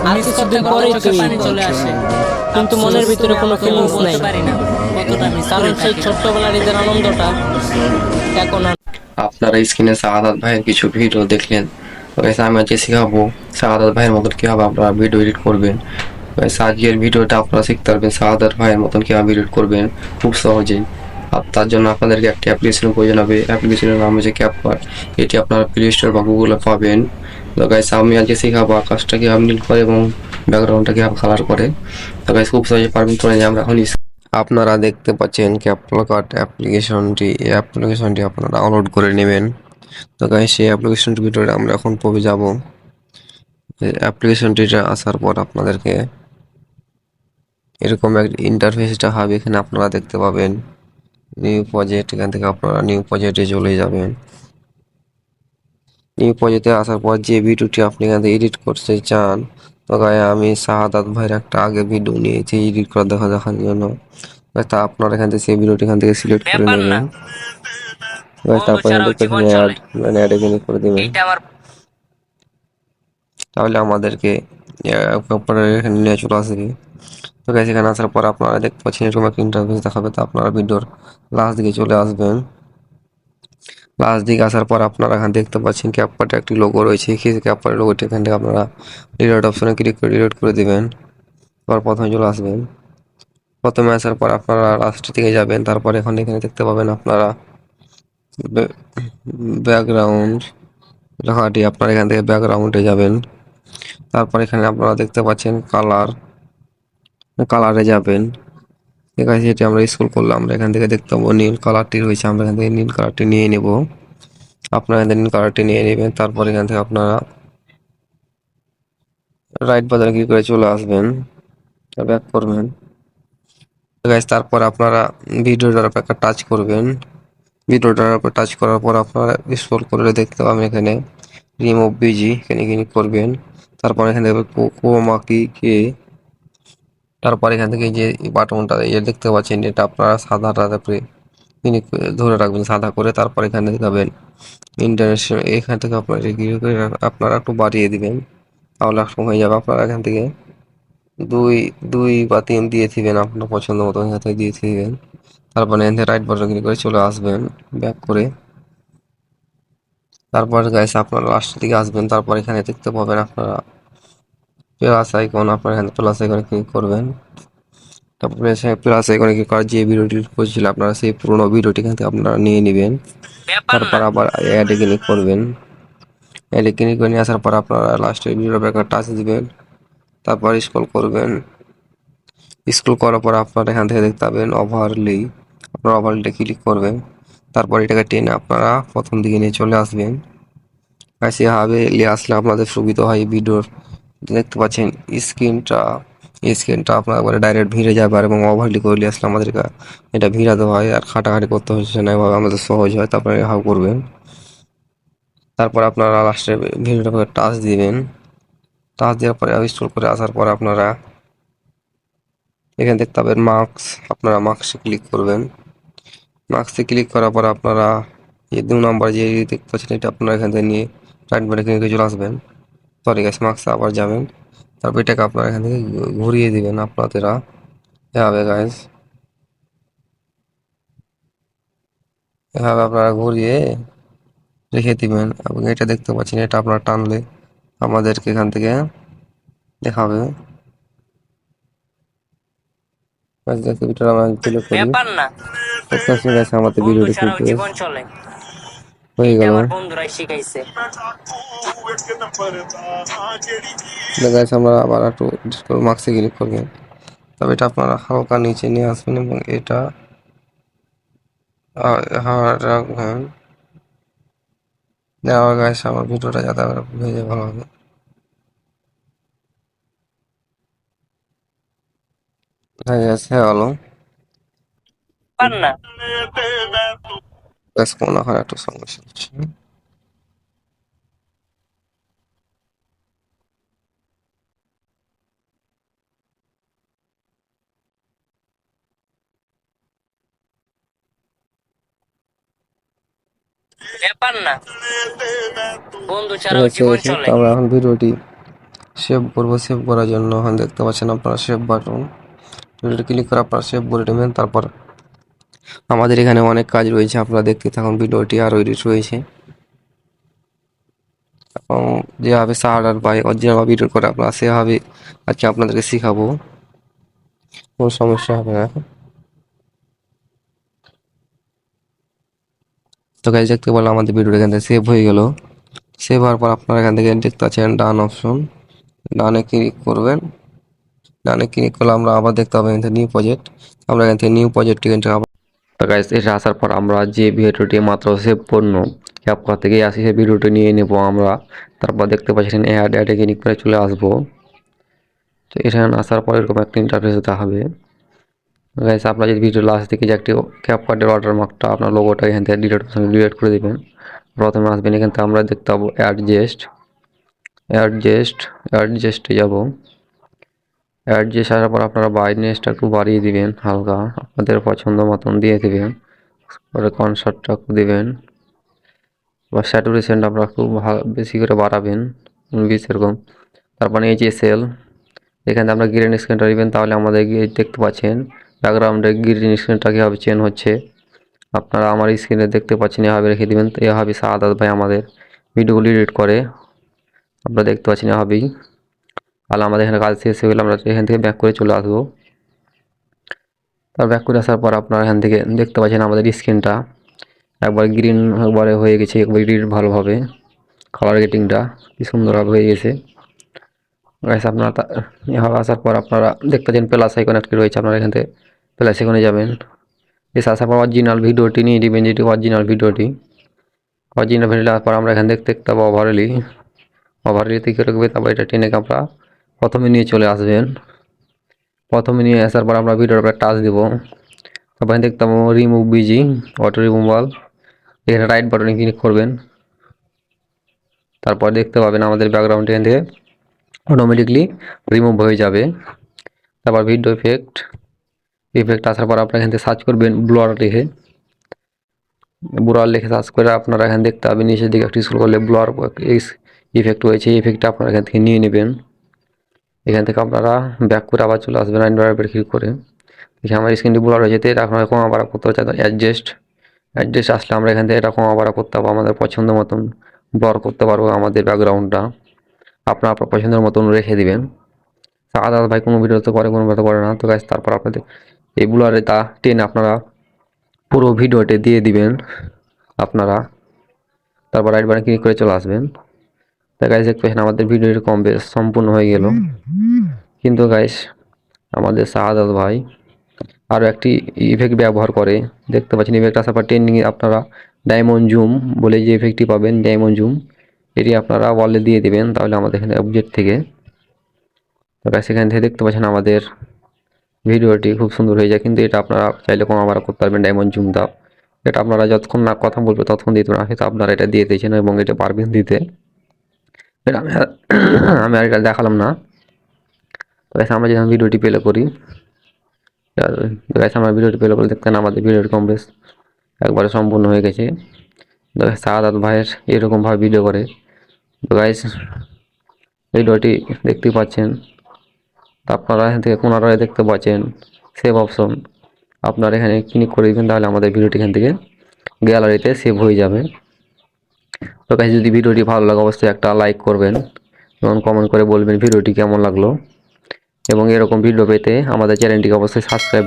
আর কিছুদিন পরেই তো ঈদ, কিন্তু মনের ভিতরে কোনো ফিলিংস নাই, কারণ সেই ছোট্টবেলার ঈদের আনন্দটা এখন আর। আপনারা স্ক্রিনে সাহাদাত ভাইয়ের কিছু ভিডিও দেখলেন। তো guys, আমি আজকে শেখাবো সাহাদাত ভাইয়ের মতন কিভাবে আপনারা ভিডিও এডিট করবেন। guys, আজকের ভিডিওটা আপনারা শিখতে পারবেন সাহাদাত ভাইয়ের মতন কিভাবে এডিট করবেন খুব সহজেই। আর তার জন্য আপনাদেরকে একটি অ্যাপ্লিকেশনের প্রয়োজন হবে। অ্যাপ্লিকেশনের নাম হচ্ছে ক্যাপকাট। এটি আপনারা প্লে স্টোর বা গুগলে পাবেন। তো গাইস, আমি আজকে শেখাবো আকাশটা কিভাবে নীল করে এবং ব্যাকগ্রাউন্ডটা কিভাবে কালার করে। তো গাইস, খুব সহজে পারবেন। তো আমরা এখন আপনারা দেখতে পাচ্ছেন ক্যাপকাট অ্যাপ্লিকেশনটি। এই অ্যাপ্লিকেশনটি আপনারা ডাউনলোড করে নেবেন। তো গাইস, সেই অ্যাপ্লিকেশনটির ভিতরে আমরা এখন পড়ে যাব। অ্যাপ্লিকেশনটিতে আসার পর আপনাদেরকে এরকম একটা ইন্টারফেসটা হবে। এখানে আপনারা দেখতে পাবেন নিউ প্রজেক্ট। এখান থেকে আপনারা নিউ প্রজেক্টে চলে যাবেন। নিউ প্রজেক্টে আসার পর যে ভিডিওটি আপনি এখান থেকে এডিট করতে চান, তো গায়ে আমি শাহাদাত ভাইয়ের একটা আগে ভিডিও নিয়েছি এডিট করে দেখার জন্য। তা আপনারা এখান থেকে সেই ভিডিওটি এখান থেকে সিলেক্ট করে নেবেন। তারপর এখান থেকে এখানে অ্যাড মানে অ্যাড এখানে করে দেবেন। তাহলে আমাদেরকে এখানে নিয়ে চলে আসবে। তো গাইস, এখানে আসার পর আপনারা দেখতে পাচ্ছেন এরকম একটা ইন্টারফেস দেখাবে। তো আপনারা ভিডিওর লাস্ট দিকে চলে আসবেন। লাস্ট দিকে আসার পর আপনারা এখানে দেখতে পাচ্ছেন ক্যাপকাটে একটি লোগো রয়েছে। সেই ক্যাপকাটের লোগোটি এখান থেকে আপনারা ডিলিট অপশনে ক্লিক করে ডিলিট করে দিবেন। তারপর প্রথমে চলে আসবেন। প্রথমে আসার পর আপনারা লাস্টের দিকে যাবেন। তারপর এখানে দেখতে পাবেন আপনারা ব্যাকগ্রাউন্ড লেখাটি। আপনারা এখান থেকে ব্যাকগ্রাউন্ডে যাবেন। তারপর এখানে আপনারা দেখতে পাচ্ছেন কালারে যাবেন। ঠিক আছে, যেটি আমরা স্ক্রল করলে আমরা এখান থেকে দেখতে পাবো নীল কালারটি রয়েছে। আমরা এখান থেকে নীল কালারটি নিয়ে নেব। আপনারা এখান থেকে নীল কালারটি নিয়ে নেবেন। তারপর এখান থেকে আপনারা রাইট বাটনে ক্লিক করে চলে আসবেন, ব্যাক করবেন। গাইস, তারপর আপনারা ভিডিওটার উপর একটা টাচ করবেন। ভিডিওটার উপর টাচ করার পর আপনারা স্ক্রল করে দেখতে পাবেন এখানে রিমুভ বিজি, এখানে ক্লিক করবেন। তারপর এখান থেকে ক্রোমা কি, তারপর এখান থেকে যে বাটনটা দেখতে পাচ্ছেন এটা আপনারা সাদাটাতে ধরে রাখবেন সাদা করে। তারপর এখানে দেখাবেন ইন্টারন্যাশনাল। এখান থেকে আপনারা একটু বাড়িয়ে দিবেন, তাহলে একরকম হয়ে যাবে। আপনারা এখান থেকে দুই দুই বা তিন দিয়ে দিবেন, আপনার পছন্দ মতো এখান থেকে দিয়ে দিবেন। তারপর এখান থেকে রাইট বাটন ক্লিক করে চলে আসবেন ব্যাক করে। তারপর গাইস, আপনারা লাস্টের দিকে আসবেন। তারপর এখানে দেখতে পাবেন আপনারা প্লাস আইকন। আপনারা এখানে প্লাস আইকনে ক্লিক করবেন। তারপরে প্লাস আইকনে ক্লিক করার যে ভিডিওটি করছিল আপনারা সেই পুরোনো ভিডিওটি এখান থেকে আপনারা নিয়ে নেবেন। তারপর আবার অ্যাডে ক্লিক করবেন। অ্যাডে ক্লিক করে নিয়ে আসার পর আপনারা লাস্টের ভিডিওর ব্যাপারে টাচ দিবেন। তারপর স্ক্রল করবেন। স্ক্রল করার পর আপনারা এখান থেকে দেখতে পাবেন ওভারলে। আপনারা ওভারলে ক্লিক করবেন। তারপর এটাকে টেনে আপনারা প্রথম দিকে নিয়ে চলে আসবেন। কাছে এভাবে নিয়ে আসলে আপনাদের সুবিধা হয়। ভিডিওর দেখতে পাচ্ছেন স্ক্রিনটা আপনার একবারে ডাইরেক্ট ভিড়ে যাবে। আর এবং ওভারলি করে নিয়ে আসলে আমাদেরকে এটা ভিড়াতে হয় আর খাটাখাটি করতে হচ্ছে না, এভাবে আমাদের সহজ হয়। তারপরে এভাবে করবেন। তারপর আপনারা লাস্টে ভিডিওটা টাচ দিবেন। টাচ দেওয়ার পরে ইনস্টল করে আসার পর আপনারা এখানে দেখতে পাবেন মার্কস। আপনারা মার্কসে ক্লিক করবেন। মার্কসে ক্লিক করার পর আপনারা এই 2 নম্বর যে দেখতে পাচ্ছেন এটা আপনারা এখান থেকে নিয়ে রাইট বাটনে ক্লিক চলে আসবেন। সরি গাইস, মার্কসে আবার যাবেন। তারপর এটাকে আপনারা এখান থেকে ঘুরিয়ে দিবেন আপনাদেরা এভাবে গাইস। এভাবে আপনারা ঘুরিয়ে রেখে দিবেন এবং এটা দেখতে পাচ্ছেন এটা আপনারা টানলে আমাদেরকে এখান থেকে দেখাবে। ভিডিওটা আমরা প্লে করি। দেখতে পাচ্ছেন গাইস আমাদের ভিডিওটি খুব হয়ে গেল। গাইস, আমরা আবার একটু মার্কসে ক্লিক করবেন। তবে এটা আপনারা হালকা নিচে নিয়ে আসবেন এবং এটা রাখবেন। দেওয়া গাইস আমার ভিডিওটা যাতে ভেজে ভালো হবে। হয়ে গেছে, হলো ব্যাস, মনে হয় একটু সমস্যা হচ্ছে। আমরা এখন ভিডিওটি সেভ করবো। সেভ করার জন্য এখন দেখতে পাচ্ছেন আপনারা সেভ বাটন, এটা ক্লিক করে আপনারা সেভ করে নেবেন। তারপর আমাদের এখানে অনেক কাজ রয়েছে, আপনারা দেখতে থাকুন ভিডিওটি আরও এডিট রয়েছে। এবং যেভাবে সাহারার বাই অরিজিনাল ভিডিও করে আপনারা সেভাবে আজকে আপনাদেরকে শেখাবো, কোনো সমস্যা হবে না। তো গাইজ দেখতে পেলাম আমাদের ভিডিওটা এখান থেকে সেভ হয়ে গেল। সেভ হওয়ার পর আপনারা এখান থেকে দেখতে পাচ্ছেন ডান অপশন, ডানে ক্লিক করবেন। ডানে ক্লিক করলে আমরা আবার দেখতে পাবো এখান থেকে নিউ প্রজেক্ট, আমরা এখান থেকে নিউ প্রজেক্ট এখান আবার। তো গাইজ এটা আসার পর আমরা যে ভিডিওটি মাত্র সেভ করলো ক্যাপকাট থেকে আসি সেই ভিডিওটি নিয়ে নেবো আমরা। তারপর দেখতে পাচ্ছেন অ্যাডে ক্লিক করে চলে আসবো। তো এখানে আসার পর এরকম একটা ইন্টারফেস দেখাবে। গাইস আপনারা যদি ভিডিও লাস্ট থেকে যে একটি ক্যাপকাটের ওয়াটারমার্কটা আপনার লোগোটা এখান থেকে ডিলিট করে দেবেন। প্রথমে আসবেন এখান থেকে আমরা দেখতে পাবো অ্যাডজাস্টে যাব। অ্যাডজাস্ট আসার পর আপনারা ব্রাইটনেসটা একটু বাড়িয়ে দিবেন, হালকা আপনাদের পছন্দ মতন দিয়ে দেবেন। পরে কনসার্টটা একটু দেবেন বা স্যাচুরেশনটা আপনারা একটু বেশি করে বাড়াবেন 20 এরকম। তারপরে HSL এখানে আমরা গ্রিন স্ক্রিনটা দিবেন, তাহলে আমাদের দেখতে পাচ্ছেন ব্যাকগ্রাউন্ডে গ্রিন স্ক্রিনটা কীভাবে চেঞ্জ হচ্ছে। আপনারা আমার স্ক্রিনে দেখতে পাচ্ছেন, এভাবে রেখে দেবেন। তো এভাবে সাদাত ভাই আমাদের ভিডিওগুলি এডিট করে, আপনারা দেখতে পাচ্ছেন এভাবেই। তাহলে আমাদের এখানে কাজ শেষ হয়ে গেলে আমরা এখান থেকে ব্যাক করে চলে আসবো। তার ব্যাক করে আসার পর আপনারা এখান থেকে দেখতে পাচ্ছেন আমাদের স্ক্রিনটা একবার গ্রিন একবারে হয়ে গেছে, একবার এডিট ভালোভাবে কালার গেটিংটা কি সুন্দরভাবে হয়ে গেছে। গাইস আপনারা এভাবে আসার পর আপনারা দেখতে পাচ্ছেন প্লাস আইকন আটকে রয়েছে, আপনারা এখান থেকে প্লাস আইকনে যাবেন। এসে আসার পর অরিজিনাল ভিডিওটি নিয়ে নেবেন, যেটি অরিজিনাল ভিডিওটি আসার পর আমরা এখান থেকে দেখতে পাবো ওভারলিতে কী রাখবে। তারপর এটা টেনে আমরা প্রথমে নিয়ে চলে আসবেন। প্রথমে নিয়ে আসার পর আমরা ভিডিওর উপরে টাচ দেবো। তারপর দেখতে পাবো রিমুভ বিজি অটো রিমুভাল, এখানে রাইট বাটনে ক্লিক করবেন। তারপর দেখতে পাবেন আমাদের ব্যাকগ্রাউন্ড এখান থেকে অটোমেটিকলি রিমুভ হয়ে যাবে। তারপর ভিডিও ইফেক্ট আসার পর আপনারা এখান থেকে সার্চ করবেন ব্লার লিখে সার্চ করে আপনারা এখানে দেখতে পাবেন নিচের দিকে একটি স্ক্রল করলে ব্লার ইফেক্ট রয়েছে, ইফেক্টটা আপনারা এখান থেকে নিয়ে নেবেন। এখান থেকে আপনারা ব্যাক করে আবার চলে আসবেন অ্যান্ড্রয়েডের ক্লিক করে। দেখি আমার স্ক্রিনটি ব্লার হয়ে যেতে এটা আপনারা কমা বাড়া করতে হচ্ছে। অ্যাডজাস্ট আসলে আমরা এখান থেকে এটা কমা বাড়া করতে পারবো, আমাদের পছন্দ মতন ব্লার করতে পারবো আমাদের ব্যাকগ্রাউন্ডটা আপনার পছন্দের মতন রেখে দিবেন। আদার ভাই কোনো ভিডিওতে করে কোনো ভিডিও করে না। তো গাইস তারপর আপনাদের এই ব্লারে তা টেনে আপনারা পুরো ভিডিওতে দিয়ে দিবেন আপনারা। তারপর রাইট বাটনে ক্লিক করে চলে আসবেন। তো গাইস দেখতে পাচ্ছেন আমাদের ভিডিওটি কম বেশ সম্পূর্ণ হয়ে গেল। কিন্তু গাইস আমাদের শাহাদাত ভাই আরও একটি ইফেক্ট ব্যবহার করে, দেখতে পাচ্ছেন ইফেক্ট আসার পর ট্রেন্ডিংয়ে আপনারা ডায়মন্ড জুম বলে যে ইফেক্টটি পাবেন, ডায়মন্ড জুম এটি আপনারা ওয়ালে দিয়ে দেবেন। তাহলে আমাদের এখানে অবজেক্ট থেকে তো গাইস সেখান থেকে দেখতে পাচ্ছেন আমাদের ভিডিওটি খুব সুন্দর হয়ে যায়। কিন্তু এটা আপনারা চাইলে কম আবার করতে পারবেন ডায়মন্ড জুম দাও, এটা আপনারা যতক্ষণ না কথা বলবে ততক্ষণ দিতে না, হয়তো আপনারা এটা দিয়ে দিয়েছেন এবং এটা পারবেন দিতে। এটা আমি আর এটা দেখালাম না। তো গাইস আমরা যখন ভিডিওটি প্লে করি, আমরা ভিডিওটি প্লে করে দেখতেন আমাদের ভিডিওটি কম বেশ একবারে সম্পূর্ণ হয়ে গেছে। সাদাত ভাইয়ের এরকমভাবে ভিডিও করে। তো গাইস ভিডিওটি দেখতেই পাচ্ছেন, আপনারা এখান থেকে কোনারায় দেখতে পাচ্ছেন সেভ অপশন, আপনারা এখানে ক্লিক করে দিবেন, তাহলে আমাদের ভিডিওটি এখান থেকে গ্যালারিতে সেভ হয়ে যাবে। তো গাইস যদি ভিডিওটি ভালো লাগে অবশ্যই একটা লাইক করবেন এবং কমেন্ট করে বলবেন ভিডিওটি কেমন লাগলো, এবং এরকম ভিডিও পেতে আমাদের চ্যানেলটিকে অবশ্যই সাবস্ক্রাইব